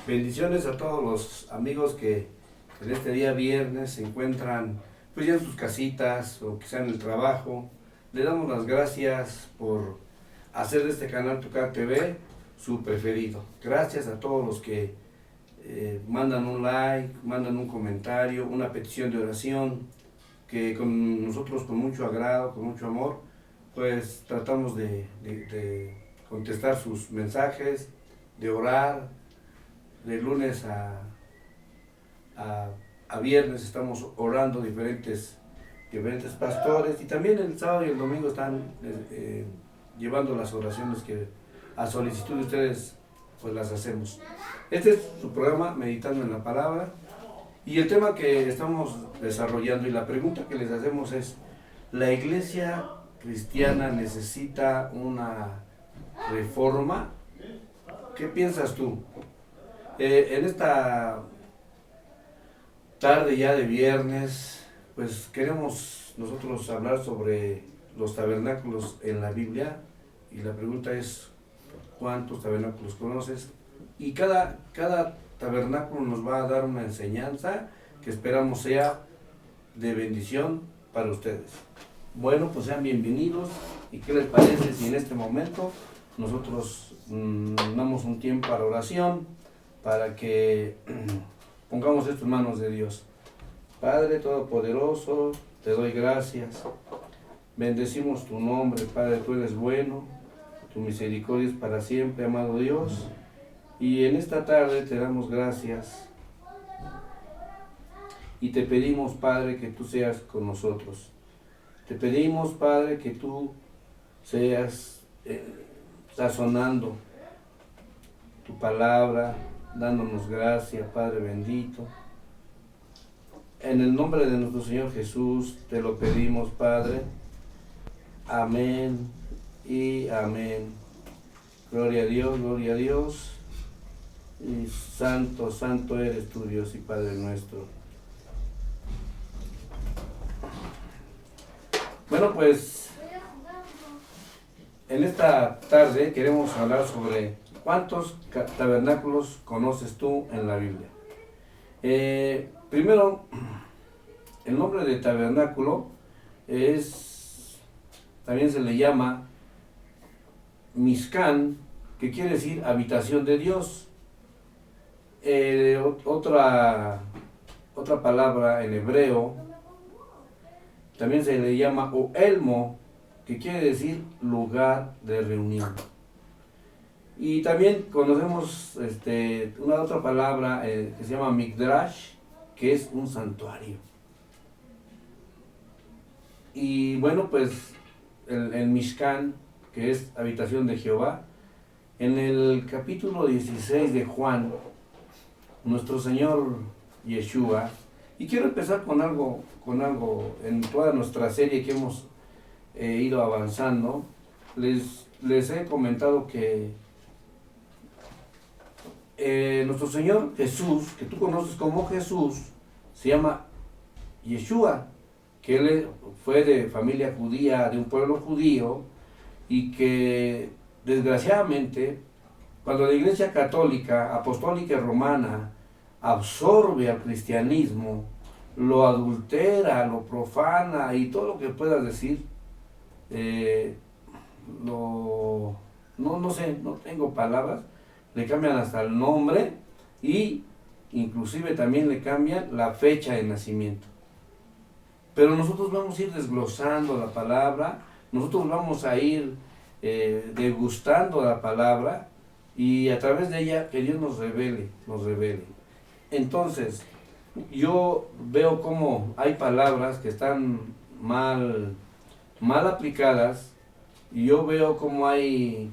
Bendiciones a todos los amigos que en este día viernes se encuentran pues ya en sus casitas o quizá en el trabajo. Le damos las gracias por hacer de este canal Tucar TV su preferido. Gracias a todos los que mandan un like, mandan un comentario, una petición de oración, que con nosotros con mucho agrado, con mucho amor, pues tratamos de contestar sus mensajes, de orar. De lunes a viernes estamos orando diferentes pastores, y también el sábado y el domingo están llevando las oraciones que a solicitud de ustedes pues las hacemos. Este es su programa Meditando en la Palabra, y el tema que estamos desarrollando y la pregunta que les hacemos es: ¿la iglesia cristiana necesita una reforma? ¿Qué piensas tú? En esta tarde ya de viernes, pues queremos nosotros hablar sobre los tabernáculos en la Biblia, y la pregunta es: ¿cuántos tabernáculos conoces? Y cada tabernáculo nos va a dar una enseñanza que esperamos sea de bendición para ustedes. Bueno, pues sean bienvenidos, y ¿qué les parece si en este momento nosotros damos un tiempo para oración, para que pongamos esto en manos de Dios? Padre Todopoderoso, te doy gracias. Bendecimos tu nombre, Padre, tú eres bueno, tu misericordia es para siempre, amado Dios. Y en esta tarde te damos gracias y te pedimos, Padre, que tú seas con nosotros. Te pedimos, Padre, que tú seas sazonando tu palabra, dándonos gracia, Padre bendito. En el nombre de nuestro Señor Jesús te lo pedimos, Padre. Amén y amén. Gloria a Dios, gloria a Dios. Y santo, santo eres tu Dios y Padre nuestro. Bueno, pues en esta tarde queremos hablar sobre ¿cuántos tabernáculos conoces tú en la Biblia? Primero, el nombre de tabernáculo también se le llama Mishkan, que quiere decir habitación de Dios. Otra palabra en hebreo también se le llama Oelmo, que quiere decir lugar de reunión. Y también conocemos una otra palabra que se llama Mikdash, que es un santuario. Y bueno, pues el Mishkan, que es habitación de Jehová, en el capítulo 16 de Juan, nuestro Señor Yeshua, y quiero empezar con algo en toda nuestra serie que hemos ido avanzando. Les he comentado que nuestro Señor Jesús, que tú conoces como Jesús, se llama Yeshua, que él fue de familia judía, de un pueblo judío, y que desgraciadamente cuando la Iglesia Católica, Apostólica y Romana absorbe al cristianismo, lo adultera, lo profana y todo lo que puedas decir, no sé, no tengo palabras, le cambian hasta el nombre, y inclusive también le cambian la fecha de nacimiento. Pero nosotros vamos a ir desglosando la palabra, nosotros vamos a ir degustando la palabra, y a través de ella que Dios nos revele. Entonces, yo veo cómo hay palabras que están mal aplicadas, y yo veo cómo hay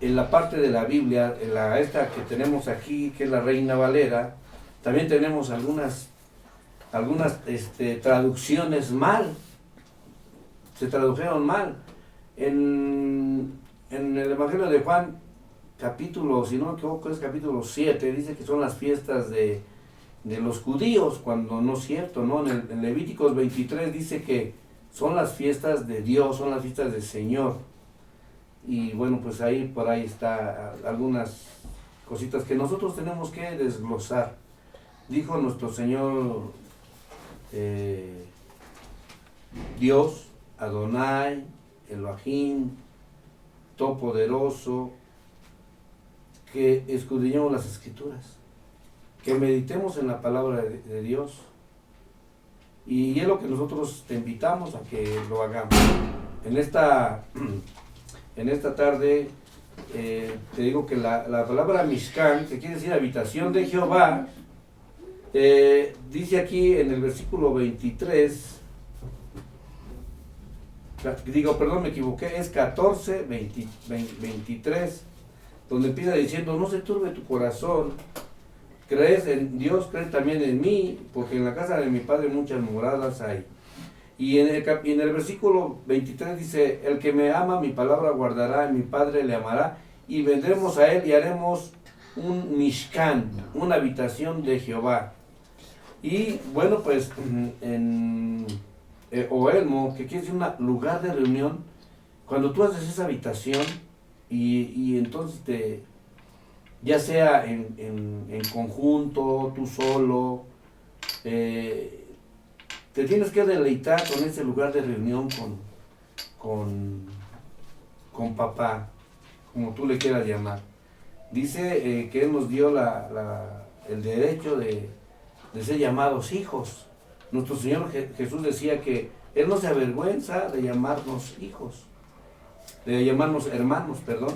en la parte de la Biblia, esta que tenemos aquí, que es la Reina Valera, también tenemos algunas traducciones mal, se tradujeron mal. En el Evangelio de Juan, capítulo, si no me equivoco, es capítulo 7, dice que son las fiestas de los judíos, cuando no es cierto, ¿no? En Levíticos 23 dice que son las fiestas de Dios, son las fiestas del Señor. Y bueno, pues ahí por ahí está algunas cositas que nosotros tenemos que desglosar. Dijo nuestro Señor eh, Dios, Adonai, Elohim, Todopoderoso, que escudriñemos las Escrituras, que meditemos en la palabra de Dios. Y es lo que nosotros te invitamos a que lo hagamos. En esta tarde te digo que la palabra Mishkan, que quiere decir habitación de Jehová, dice aquí en el versículo 23, me equivoqué, es 14, 23, donde empieza diciendo: no se turbe tu corazón, crees en Dios, crees también en mí, porque en la casa de mi Padre muchas moradas hay. Y en el versículo 23 dice: el que me ama, mi palabra guardará, y mi Padre le amará, y vendremos a él y haremos un Mishkan, una habitación de Jehová. Y bueno, pues Oelmo, que quiere decir un lugar de reunión, cuando tú haces esa habitación y entonces ya sea en conjunto, tú solo, te tienes que deleitar con ese lugar de reunión con papá, como tú le quieras llamar. Dice que Él nos dio el derecho de ser llamados hijos. Nuestro Señor Jesús decía que Él no se avergüenza de llamarnos hijos, de llamarnos hermanos, perdón.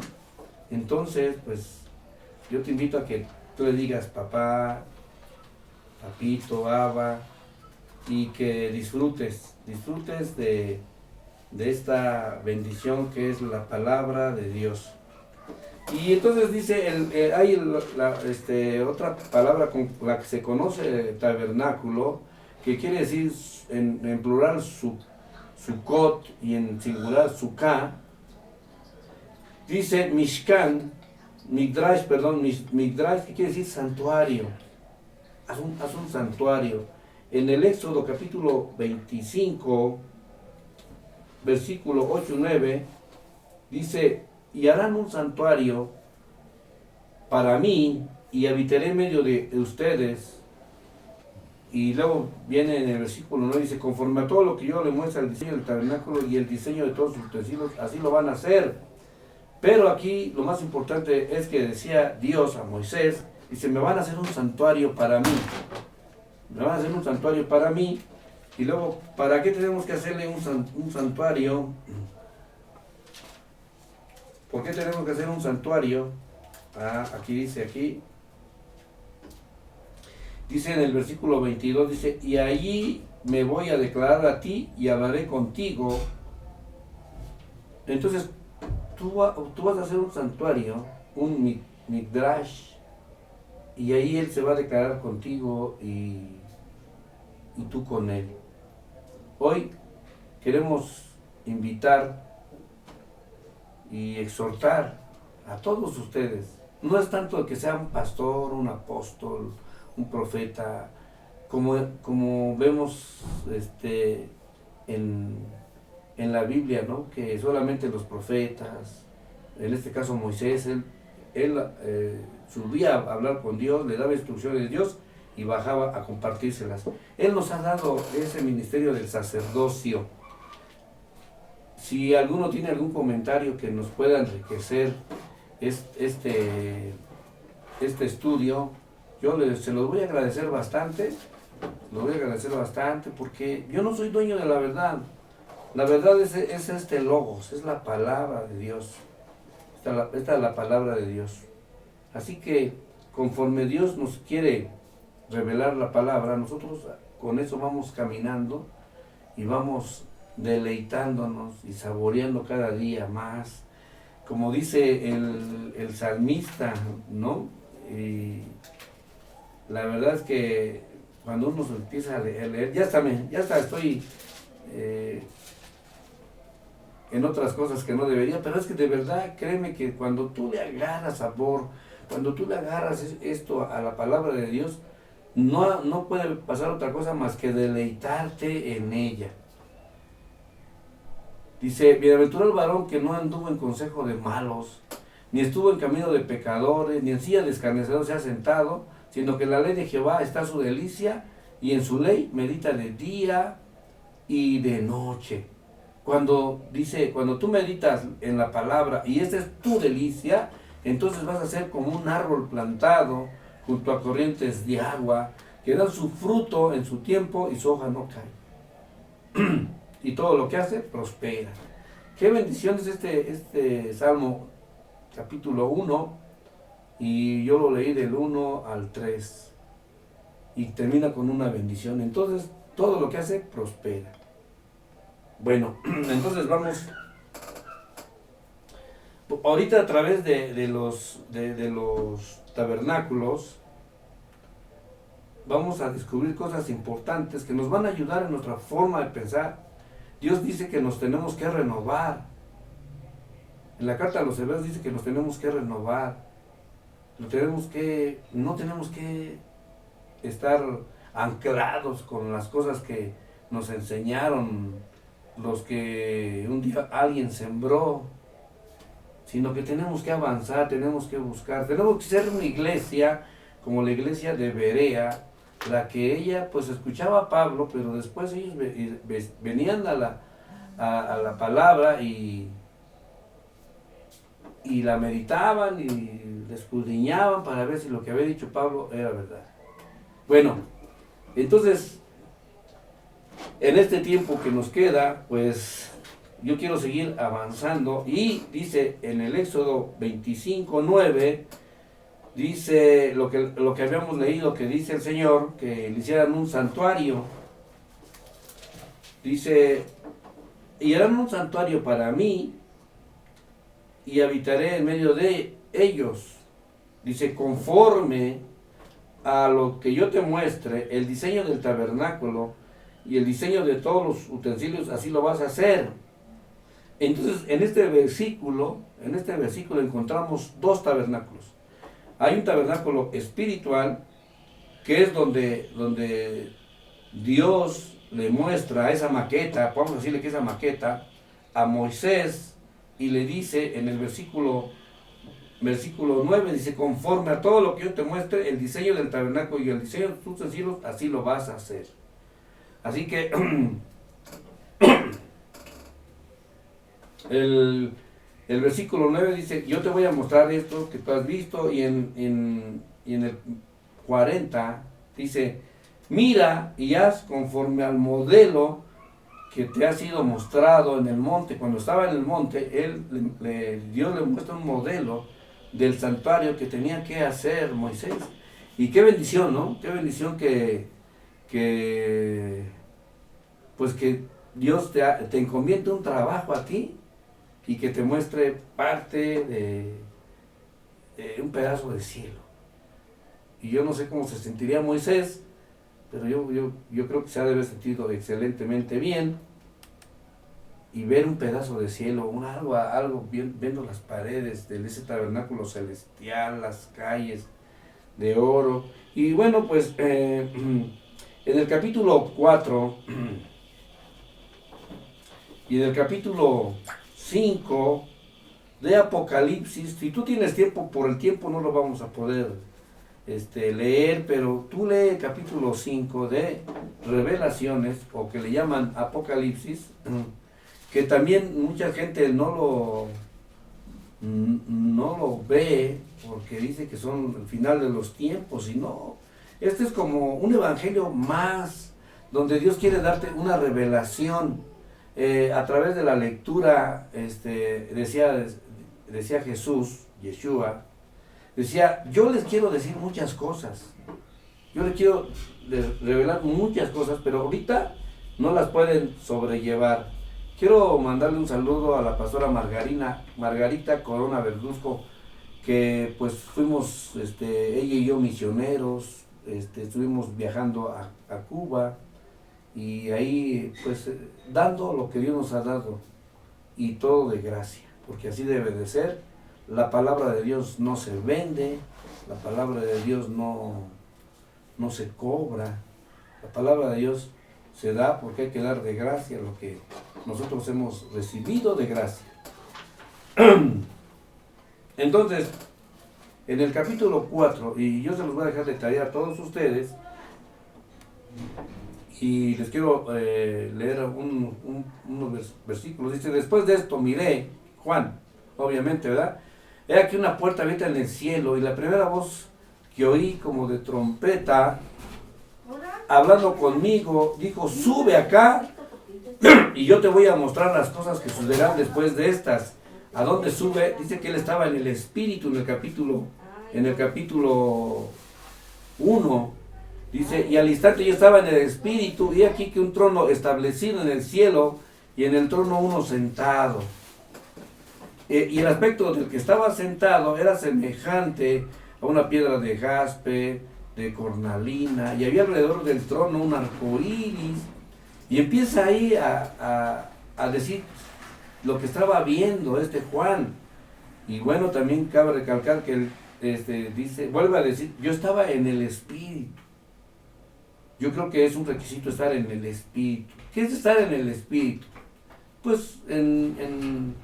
Entonces, pues, yo te invito a que tú le digas papá, papito, Abba, y que disfrutes de esta bendición que es la palabra de Dios. Y entonces dice, hay otra palabra con la que se conoce tabernáculo, que quiere decir en plural Sukkot y en singular Sukkah. Dice Mishkan, Migdrash, que quiere decir santuario. Haz un santuario. En el Éxodo capítulo 25, versículo 8 y 9, dice: y harán un santuario para mí, y habitaré en medio de ustedes. Y luego viene en el versículo 9, dice: conforme a todo lo que yo le muestre, el diseño del tabernáculo y el diseño de todos sus utensilios, así lo van a hacer. Pero aquí lo más importante es que decía Dios a Moisés, dice: me van a hacer un santuario para mí. Me van a hacer un santuario para mí. Y luego, ¿para qué tenemos que hacerle un santuario? ¿Por qué tenemos que hacer un santuario? Aquí dice, dice en el versículo 22, dice: y allí me voy a declarar a ti y hablaré contigo. Entonces, tú vas a hacer un santuario, un Migdrash, y ahí Él se va a declarar contigo y tú con Él. Hoy queremos invitar y exhortar a todos ustedes. No es tanto que sea un pastor, un apóstol, un profeta, como vemos en la Biblia, ¿no? Que solamente los profetas, en este caso Moisés, él subía a hablar con Dios, le daba instrucciones de Dios y bajaba a compartírselas. Él nos ha dado ese ministerio del sacerdocio. Si alguno tiene algún comentario que nos pueda enriquecer este estudio, yo se los voy a agradecer bastante. Porque yo no soy dueño de la verdad. La verdad es logos, es la palabra de Dios. Esta es la palabra de Dios. Así que conforme Dios nos quiere revelar la palabra, nosotros con eso vamos caminando y vamos deleitándonos y saboreando cada día más. Como dice el salmista, ¿no? Y la verdad es que cuando uno se empieza a leer, ya está, estoy en otras cosas que no debería, pero es que de verdad, créeme que cuando tú le agarras sabor, cuando tú le agarras esto a la palabra de Dios, no puede pasar otra cosa más que deleitarte en ella. Dice, bienaventurado el varón que no anduvo en consejo de malos, ni estuvo en camino de pecadores, ni en silla de escarnecedores se ha sentado, sino que en la ley de Jehová está su delicia, y en su ley medita de día y de noche. Cuando tú meditas en la palabra y esta es tu delicia, entonces vas a ser como un árbol plantado junto a corrientes de agua, que dan su fruto en su tiempo y su hoja no cae. Y todo lo que hace prospera. Qué bendición es este Salmo capítulo 1, y yo lo leí del 1 al 3 y termina con una bendición. Entonces todo lo que hace prospera. Bueno, entonces vamos ahorita a través de los tabernáculos. Vamos a descubrir cosas importantes que nos van a ayudar en nuestra forma de pensar. Dios dice que nos tenemos que renovar. En la carta a los Hebreos dice que nos tenemos que renovar. No tenemos que estar anclados con las cosas que nos enseñaron los que un día alguien sembró, sino que tenemos que avanzar, tenemos que buscar, tenemos que ser una iglesia como la iglesia de Berea, la que ella pues escuchaba a Pablo, pero después ellos venían a la palabra y la meditaban y la escudriñaban para ver si lo que había dicho Pablo era verdad. Bueno, entonces, en este tiempo que nos queda, pues yo quiero seguir avanzando, y dice en el Éxodo 25:9, dice lo que habíamos leído, que dice el Señor que le hicieran un santuario. Dice, y harán un santuario para mí, y habitaré en medio de ellos. Dice, conforme a lo que yo te muestre, el diseño del tabernáculo y el diseño de todos los utensilios, así lo vas a hacer. Entonces, en este versículo encontramos dos tabernáculos. Hay un tabernáculo espiritual, que es donde Dios le muestra esa maqueta, podemos decirle que esa maqueta, a Moisés, y le dice en el versículo 9, dice, conforme a todo lo que yo te muestre, el diseño del tabernáculo y el diseño de tus utensilios, así lo vas a hacer. Así que el versículo 9 dice, yo te voy a mostrar esto que tú has visto, y en el 40 dice, mira y haz conforme al modelo que te ha sido mostrado en el monte. Cuando estaba en el monte, Dios le muestra un modelo del santuario que tenía que hacer Moisés. Y qué bendición, ¿no? Qué bendición que Dios te encomienda un trabajo a ti y que te muestre parte de un pedazo de cielo. Y yo no sé cómo se sentiría Moisés, pero yo creo que se ha de haber sentido excelentemente bien, y ver un pedazo de cielo, algo viendo las paredes de ese tabernáculo celestial, las calles de oro. Y bueno, pues en el capítulo 4 y en el capítulo 5 de Apocalipsis, si tú tienes tiempo, por el tiempo no lo vamos a poder leer, pero tú lee el capítulo 5 de Revelaciones, o que le llaman Apocalipsis, que también mucha gente no lo ve, porque dice que son el final de los tiempos, y no, este es como un evangelio más, donde Dios quiere darte una revelación, a través de la lectura. Decía Jesús, Yeshua, decía, yo les quiero decir muchas cosas, yo les quiero revelar muchas cosas, pero ahorita no las pueden sobrellevar. Quiero mandarle un saludo a la pastora Margarita Corona Verduzco, que pues fuimos, ella y yo, misioneros, estuvimos viajando a Cuba, y ahí pues dando lo que Dios nos ha dado, y todo de gracia, porque así debe de ser. La palabra de Dios no se vende, la palabra de Dios no se cobra, la palabra de Dios se da porque hay que dar de gracia lo que nosotros hemos recibido de gracia. Entonces, en el capítulo 4, y yo se los voy a dejar de tarea a todos ustedes, y les quiero leer unos versículos. Dice: después de esto miré, Juan, obviamente, ¿verdad? He aquí una puerta abierta en el cielo, y la primera voz que oí como de trompeta, hablando conmigo, dijo: sube acá, y yo te voy a mostrar las cosas que sucederán después de estas. ¿A dónde sube? Dice que él estaba en el Espíritu, en el capítulo 1. Dice: y al instante yo estaba en el Espíritu, y aquí que un trono establecido en el cielo, y en el trono uno sentado. Y el aspecto del que estaba sentado era semejante a una piedra de jaspe, de cornalina, y había alrededor del trono un arco iris. Y empieza ahí a decir lo que estaba viendo Juan. Y bueno, también cabe recalcar que él dice, vuelve a decir: yo estaba en el Espíritu. Yo creo que es un requisito estar en el Espíritu. ¿Qué es estar en el Espíritu? Pues en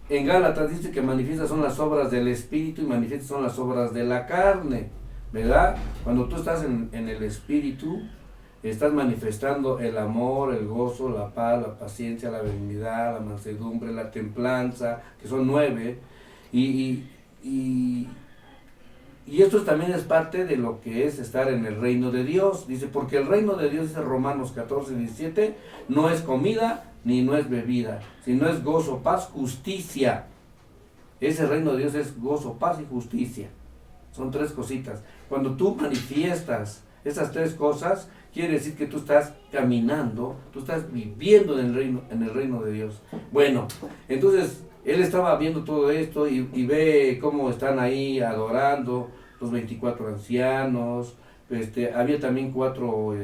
Gálatas dice que manifiestas son las obras del Espíritu y manifiestas son las obras de la carne, ¿verdad? Cuando tú estás en el Espíritu, estás manifestando el amor, el gozo, la paz, la paciencia, la benignidad, la mansedumbre, la templanza, que son 9, y esto también es parte de lo que es estar en el reino de Dios. Dice: porque el reino de Dios, dice Romanos 14:17, no es comida ni no es bebida, sino es gozo, paz, justicia. Ese reino de Dios es gozo, paz y justicia. Son 3 cositas. Cuando tú manifiestas esas 3 cosas, quiere decir que tú estás caminando, tú estás viviendo en el reino de Dios. Bueno, entonces él estaba viendo todo esto y ve cómo están ahí adorando los 24 ancianos. Había también 4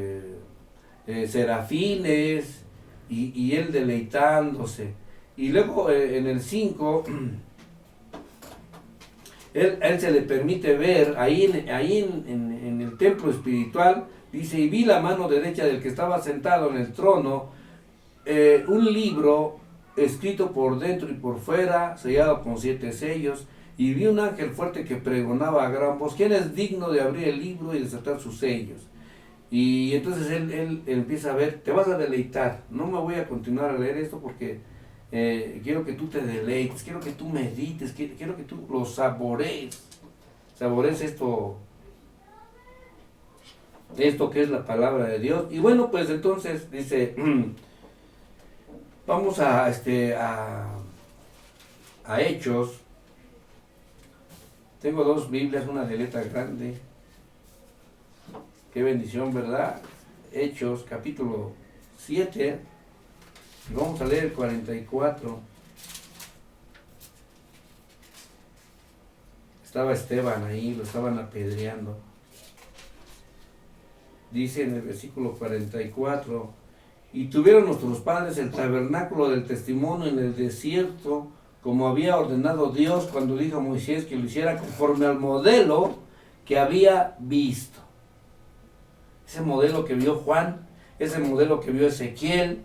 serafines, y él deleitándose. Y luego en el 5, él se le permite ver ahí en el templo espiritual. Dice: y vi la mano derecha del que estaba sentado en el trono, un libro escrito por dentro y por fuera, sellado con 7 sellos, y vi un ángel fuerte que pregonaba a gran voz: ¿quién es digno de abrir el libro y desatar sus sellos? Y entonces él empieza a ver, te vas a deleitar. No me voy a continuar a leer esto porque quiero que tú te deleites, quiero que tú medites, quiero que tú lo saborees esto que es la palabra de Dios. Y bueno, pues entonces dice, vamos a Hechos. Tengo 2 Biblias, una de letra grande. Qué bendición, ¿verdad? Hechos, capítulo 7. Y vamos a leer el 44. Estaba Esteban ahí, lo estaban apedreando. Dice en el versículo 44: y tuvieron nuestros padres el tabernáculo del testimonio en el desierto, como había ordenado Dios cuando dijo a Moisés que lo hiciera conforme al modelo que había visto. Ese modelo que vio Juan, ese modelo que vio Ezequiel,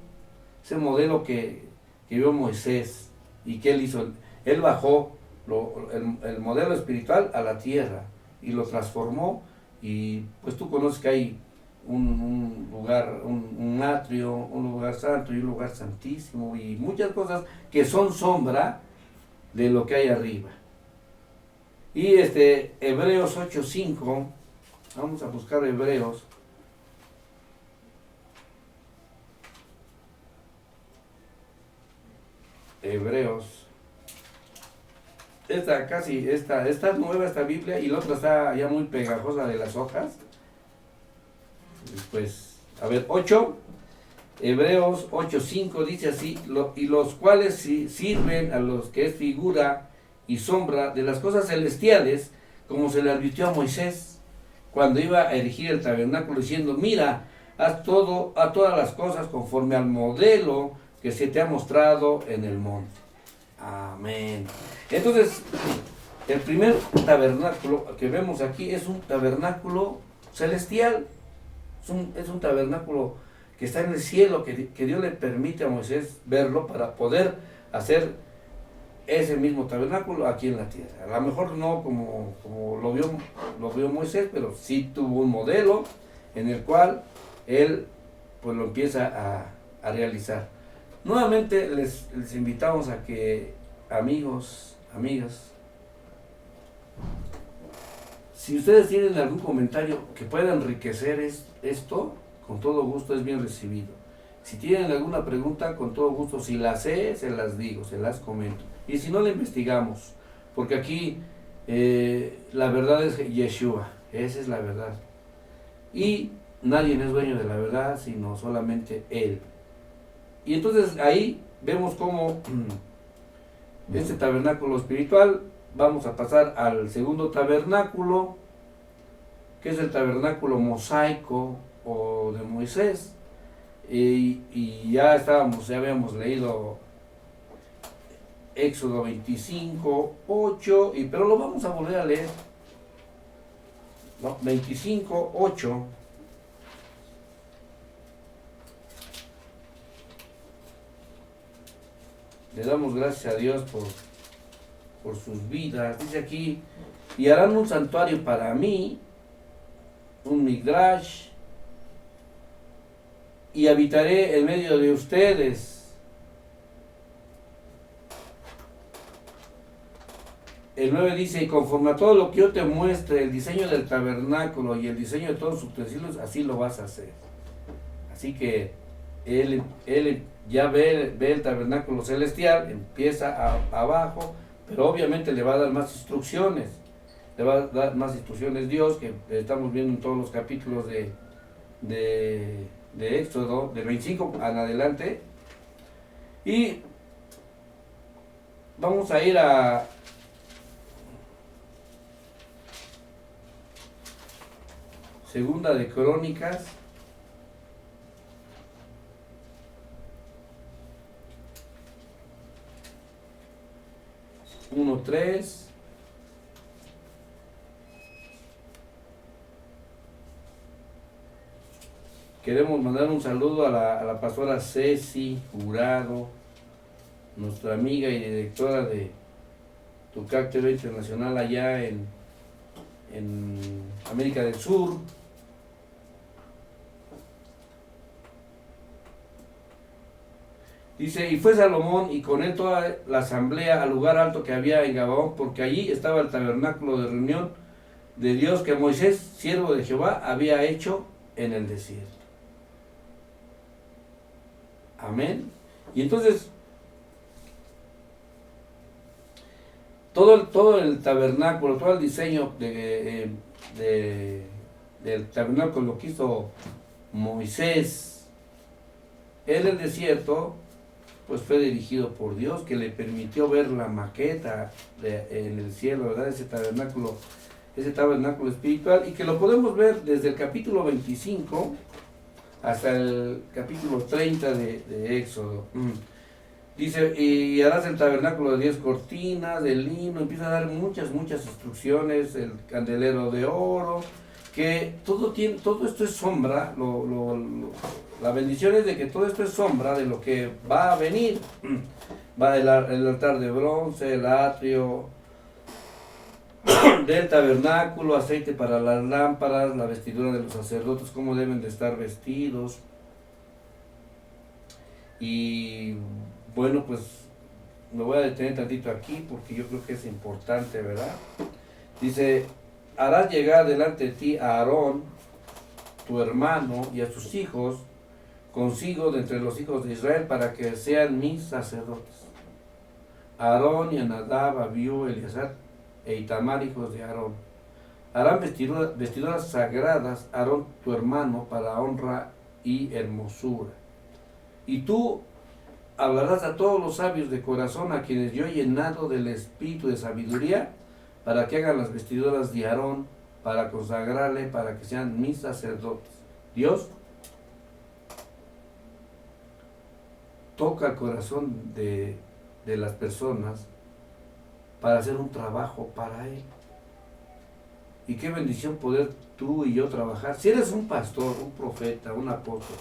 ese modelo que vio Moisés, y que él hizo. Él bajó el modelo espiritual a la tierra y lo transformó. Y pues tú conoces que hay un lugar, un atrio, un lugar santo y un lugar santísimo, y muchas cosas que son sombra de lo que hay arriba. Y Hebreos 8:5, vamos a buscar Hebreos. Está nueva esta Biblia, y la otra está ya muy pegajosa de las hojas. Pues, a ver, Hebreos 8:5 dice así: y los cuales sirven a los que es figura y sombra de las cosas celestiales, como se le advirtió a Moisés cuando iba a erigir el tabernáculo, diciendo: mira, haz todas las cosas conforme al modelo que se te ha mostrado en el monte. Amén. Entonces, el primer tabernáculo que vemos aquí es un tabernáculo celestial. Es un tabernáculo que está en el cielo, que Dios le permite a Moisés verlo para poder hacer ese mismo tabernáculo aquí en la tierra. A lo mejor no como lo vio Moisés, pero sí tuvo un modelo en el cual él pues lo empieza a realizar. Nuevamente les invitamos a que, amigos, amigas, si ustedes tienen algún comentario que pueda enriquecer esto, con todo gusto es bien recibido. Si tienen alguna pregunta, con todo gusto, si la sé, se las digo, se las comento. Y si no, la investigamos, porque aquí la verdad es Yeshua, esa es la verdad. Y nadie es dueño de la verdad, sino solamente Él. Y entonces ahí vemos cómo este tabernáculo espiritual, vamos a pasar al segundo tabernáculo, que es el tabernáculo mosaico o de Moisés. Y ya habíamos leído Éxodo 25, 8, pero lo vamos a volver a leer. No, 25, 8. Le damos gracias a Dios por sus vidas. Dice aquí, y harán un santuario para mí, un midrash, y habitaré en medio de ustedes. El 9 dice, y conforme a todo lo que yo te muestre, el diseño del tabernáculo y el diseño de todos sus utensilios, así lo vas a hacer. Así que él ya ve el tabernáculo celestial, empieza abajo, pero obviamente le va a dar más instrucciones. Le va a dar más instrucciones Dios, que estamos viendo en todos los capítulos de Éxodo, del 25 en adelante. Y vamos a ir a Segunda de Crónicas, uno 3. Queremos mandar un saludo a la pastora Ceci Jurado, nuestra amiga y directora de Tucac TV Internacional allá en América del Sur. Dice, y fue Salomón y con él toda la asamblea al lugar alto que había en Gabaón, porque allí estaba el tabernáculo de reunión de Dios que Moisés, siervo de Jehová, había hecho en el desierto. Amén. Y entonces, todo el tabernáculo, todo el diseño del tabernáculo lo que hizo Moisés en el desierto, pues fue dirigido por Dios, que le permitió ver la maqueta en el cielo, ¿verdad? Ese tabernáculo espiritual, y que lo podemos ver desde el capítulo 25 hasta el capítulo 30 de Éxodo. Dice, y harás el tabernáculo de 10 cortinas, de lino, empieza a dar muchas instrucciones, el candelero de oro, que todo esto es sombra, la bendición es de que todo esto es sombra de lo que va a venir. Va el altar de bronce, el atrio del tabernáculo, aceite para las lámparas, la vestidura de los sacerdotes, cómo deben de estar vestidos. Y bueno, pues me voy a detener tantito aquí porque yo creo que es importante, ¿verdad? Dice, harás llegar delante de ti a Aarón, tu hermano, y a sus hijos consigo de entre los hijos de Israel para que sean mis sacerdotes. Aarón y a Nadab, Abiú, Eleazar e Itamar, hijos de Aarón. Harán vestiduras sagradas Aarón, tu hermano, para honra y hermosura. Y tú hablarás a todos los sabios de corazón, a quienes yo he llenado del espíritu de sabiduría, para que hagan las vestiduras de Aarón, para consagrarle, para que sean mis sacerdotes. Dios toca el corazón de las personas para hacer un trabajo para Él. Y qué bendición poder tú y yo trabajar. Si eres un pastor, un profeta, un apóstol,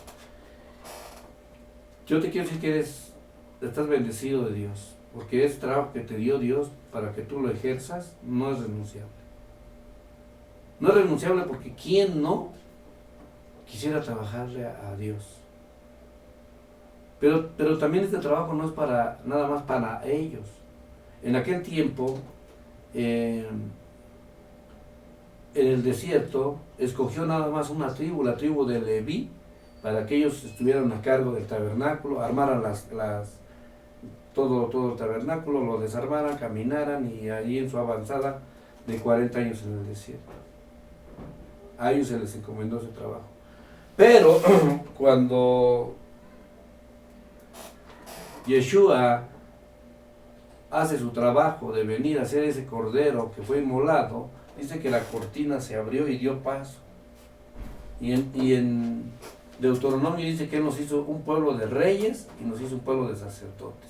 yo te quiero decir que estás bendecido de Dios, porque ese trabajo que te dio Dios para que tú lo ejerzas no es renunciable. No es renunciable porque ¿quién no quisiera trabajarle a Dios? Pero también este trabajo no es para nada más para ellos. En aquel tiempo, en el desierto, escogió nada más una tribu, la tribu de Leví, para que ellos estuvieran a cargo del tabernáculo, armaran todo el tabernáculo, lo desarmaran, caminaran y allí en su avanzada de 40 años en el desierto. A ellos se les encomendó ese trabajo. Pero cuando Yeshua hace su trabajo de venir a ser ese cordero que fue inmolado, dice que la cortina se abrió y dio paso. Y en Deuteronomio dice que Él nos hizo un pueblo de reyes y nos hizo un pueblo de sacerdotes.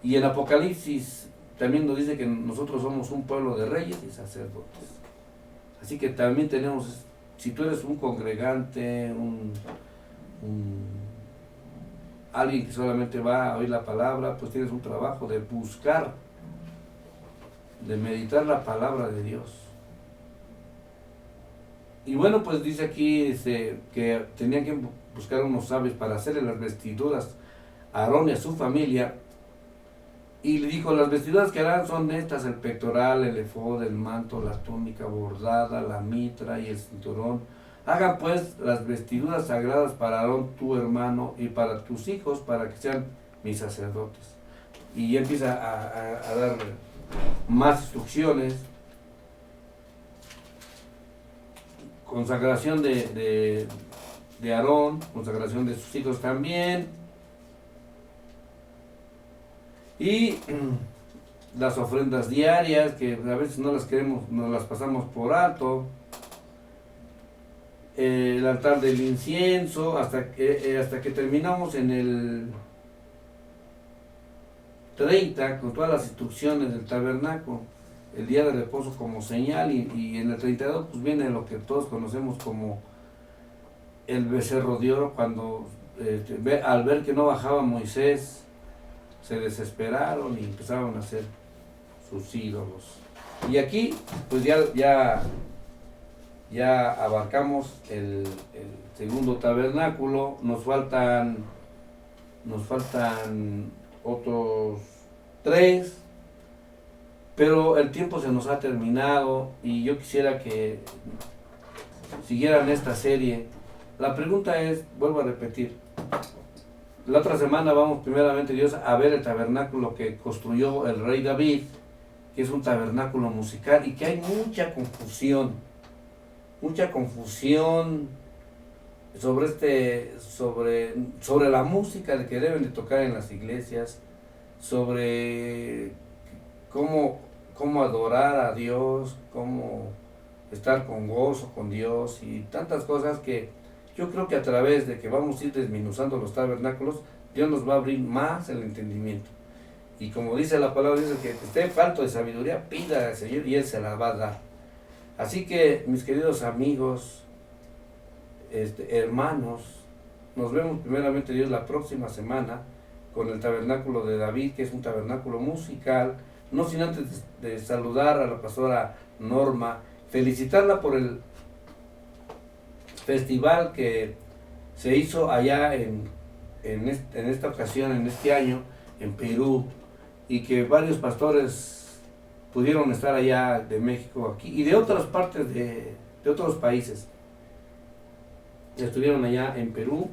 Y en Apocalipsis también nos dice que nosotros somos un pueblo de reyes y sacerdotes. Así que también tenemos, si tú eres un congregante, alguien que solamente va a oír la palabra, pues tienes un trabajo de buscar, de meditar la palabra de Dios. Y bueno, pues dice aquí que tenían que buscar unos sabios para hacerle las vestiduras a Aarón y a su familia. Y le dijo, las vestiduras que harán son estas: el pectoral, el efod, el manto, la túnica bordada, la mitra y el cinturón. Hagan pues las vestiduras sagradas para Aarón tu hermano y para tus hijos, para que sean mis sacerdotes. Y empieza a dar más instrucciones. Consagración de Aarón, consagración de sus hijos también. Y las ofrendas diarias, que a veces no las queremos, nos las pasamos por alto. El altar del incienso, hasta que terminamos en el 30 con todas las instrucciones del tabernáculo, el día de reposo como señal, y en el 32 pues viene lo que todos conocemos como el becerro de oro, cuando al ver que no bajaba Moisés, se desesperaron y empezaron a hacer sus ídolos. Y aquí pues ya abarcamos el segundo tabernáculo. Nos faltan otros 3, pero el tiempo se nos ha terminado y yo quisiera que siguieran esta serie. La pregunta es, vuelvo a repetir, la otra semana vamos primeramente Dios a ver el tabernáculo que construyó el rey David, que es un tabernáculo musical y que hay mucha confusión sobre la música que deben de tocar en las iglesias, sobre cómo adorar a Dios, cómo estar con gozo con Dios y tantas cosas que yo creo que a través de que vamos a ir desmenuzando los tabernáculos, Dios nos va a abrir más el entendimiento. Y como dice la palabra, dice que esté falto de sabiduría, pida al Señor y Él se la va a dar. Así que, mis queridos amigos, hermanos, nos vemos primeramente Dios la próxima semana con el tabernáculo de David, que es un tabernáculo musical. No sin antes de saludar a la pastora Norma, felicitarla por el festival que se hizo allá en esta ocasión, en este año, en Perú, y que varios pastores pudieron estar allá de México aquí y de otras partes de otros países. Estuvieron allá en Perú,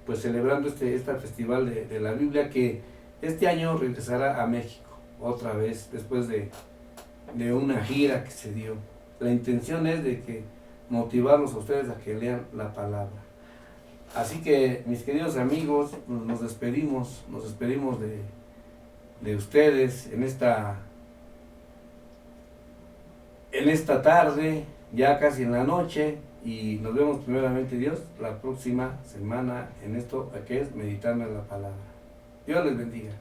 pues celebrando este festival de la Biblia, que este año regresará a México otra vez después de una gira que se dio. La intención es de que motivarlos a ustedes a que lean la palabra. Así que, mis queridos amigos, nos despedimos de ustedes en esta tarde, ya casi en la noche, y nos vemos primeramente Dios la próxima semana en esto que es meditando en la palabra. Dios les bendiga.